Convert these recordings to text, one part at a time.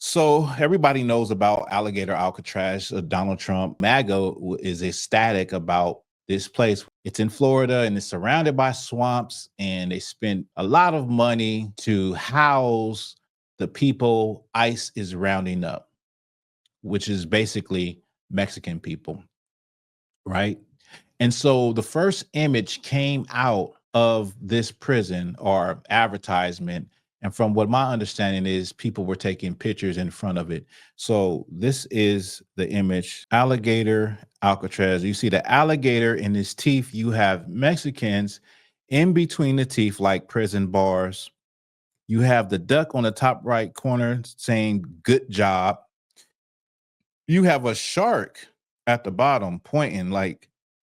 So everybody knows about alligator Alcatraz. Donald Trump, MAGA, is ecstatic about this place. It's in Florida and it's surrounded by swamps, and they spent a lot of money to house the people ICE is rounding up, which is basically Mexican people, right? And so the first image came out of this prison or advertisement. And from what my understanding is, people were taking pictures in front of it. So this is the image, alligator Alcatraz. You see the alligator in his teeth. You have Mexicans in between the teeth, like prison bars. You have the duck on the top right corner saying, "Good job." You have a shark at the bottom pointing, like,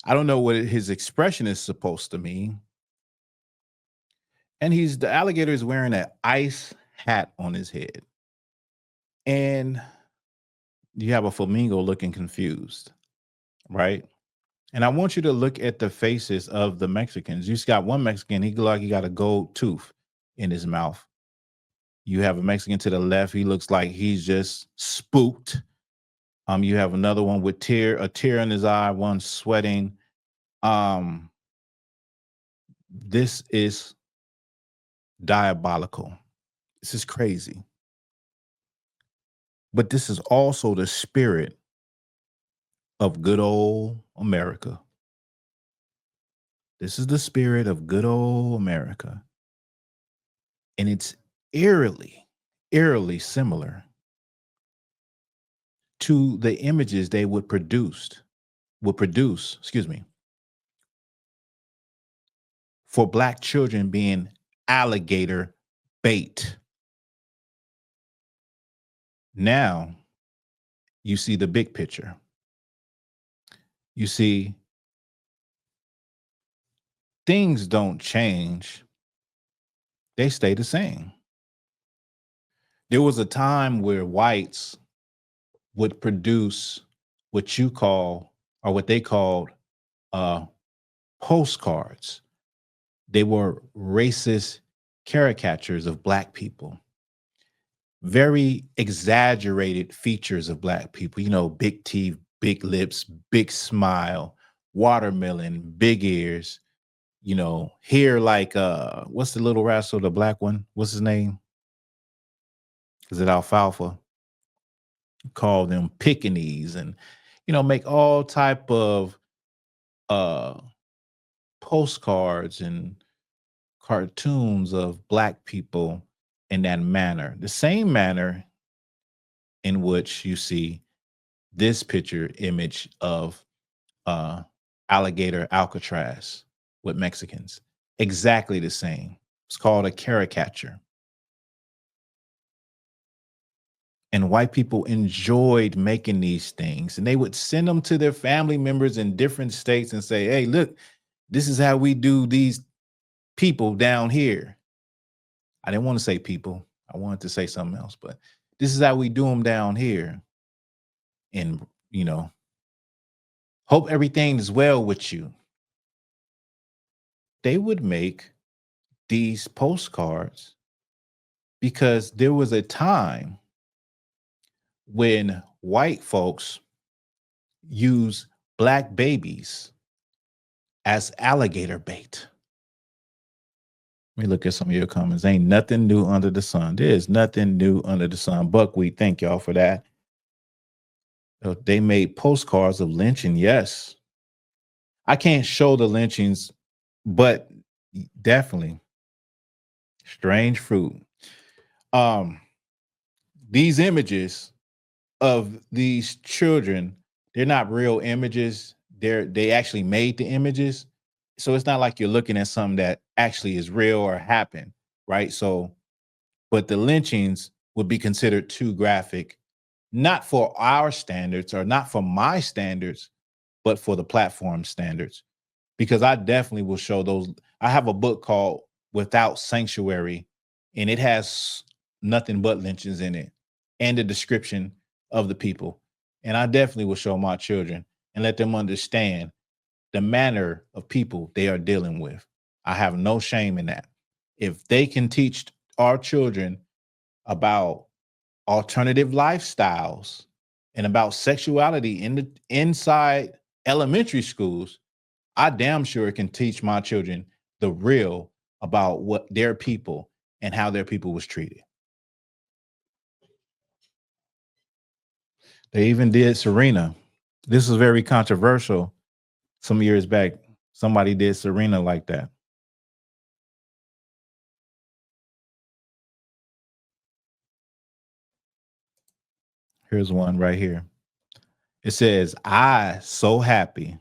I don't know what his expression is supposed to mean. And the alligator is wearing an ice hat on his head. And you have a flamingo looking confused, right? And I want you to look at the faces of the Mexicans. You just got one Mexican, he look like he got a gold tooth in his mouth. You have a Mexican to the left, he looks like he's just spooked. You have another one with a tear in his eye, one sweating. This is diabolical. This is crazy. But this is also the spirit of good old America. This is the spirit of good old America. And it's eerily similar to the images they would produce, for Black children being alligator bait. Now you see the big picture. You see, things don't change, they stay the same. There was a time where whites would produce what you call, or what they called, uh, postcards. They were racist caricatures of Black people, very exaggerated features of Black people, big teeth, big lips, big smile, watermelon, big ears, hair like, what's the little rascal, the black one? What's his name? Is it Alfalfa? Call them Pekingese, and make all type of uh postcards and cartoons of Black people in that manner, the same manner in which you see this picture image of uh alligator Alcatraz with Mexicans. Exactly the same. It's called a caricature. And white people enjoyed making these things, and they would send them to their family members in different states and say, "Hey, look, this is how we do these people down here." I didn't want to say people. I wanted to say something else, but this is how we do them down here. And, hope everything is well with you. They would make these postcards because there was a time when white folks use Black babies as alligator bait. Let me look at some of your comments. Ain't nothing new under the sun. There's nothing new under the sun. Buckwheat, thank y'all for that. They made postcards of lynching. Yes. I can't show the lynchings, but definitely strange fruit. These images of these children, they're not real images. They actually made the images. So it's not like you're looking at something that actually is real or happened, right? So, but the lynchings would be considered too graphic, not for our standards or not for my standards, but for the platform standards. Because I definitely will show those. I have a book called Without Sanctuary, and it has nothing but lynchings in it and the description of the people. And I definitely will show my children and let them understand the manner of people they are dealing with. I have no shame in that. If they can teach our children about alternative lifestyles and about sexuality inside elementary schools, I damn sure can teach my children the real about what their people and how their people was treated. They even did Serena. This was very controversial some years back. Somebody did Serena like that. Here's one right here. It says, I so happy.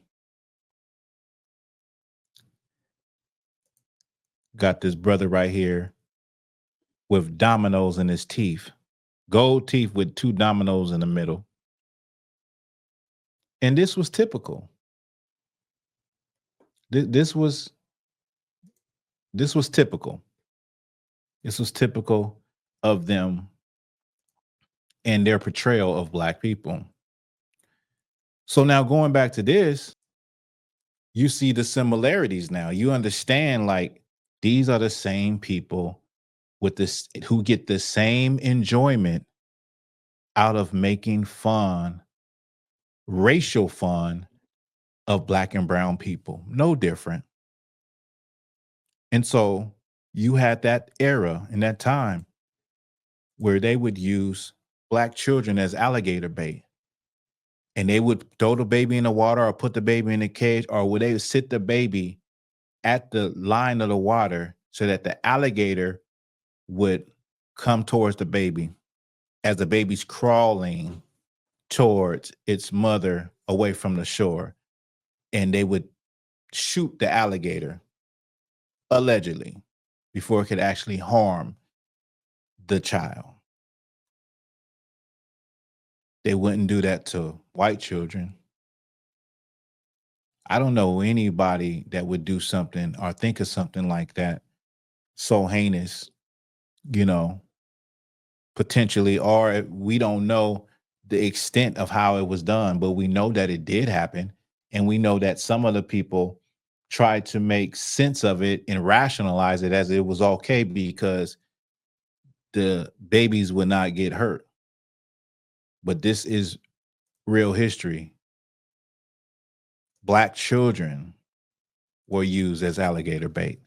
Got this brother right here with dominoes in his teeth, gold teeth with two dominoes in the middle. And this was typical. This was typical. This was typical of them and their portrayal of Black people. So now going back to this, you see the similarities now. You understand, like, these are the same people with this who get the same enjoyment out of making fun, racial fun of Black and brown people. No different. And so you had that era in that time where they would use Black children as alligator bait. And they would throw the baby in the water or put the baby in a cage, or would they sit the baby at the line of the water so that the alligator would come towards the baby as the baby's crawling towards its mother away from the shore. And they would shoot the alligator, allegedly, before it could actually harm the child. They wouldn't do that to white children. I don't know anybody that would do something or think of something like that so heinous, you know, potentially, or we don't know the extent of how it was done, but we know that it did happen. And we know that some of the people tried to make sense of it and rationalize it as it was okay because the babies would not get hurt. But this is real history. Black children were used as alligator bait.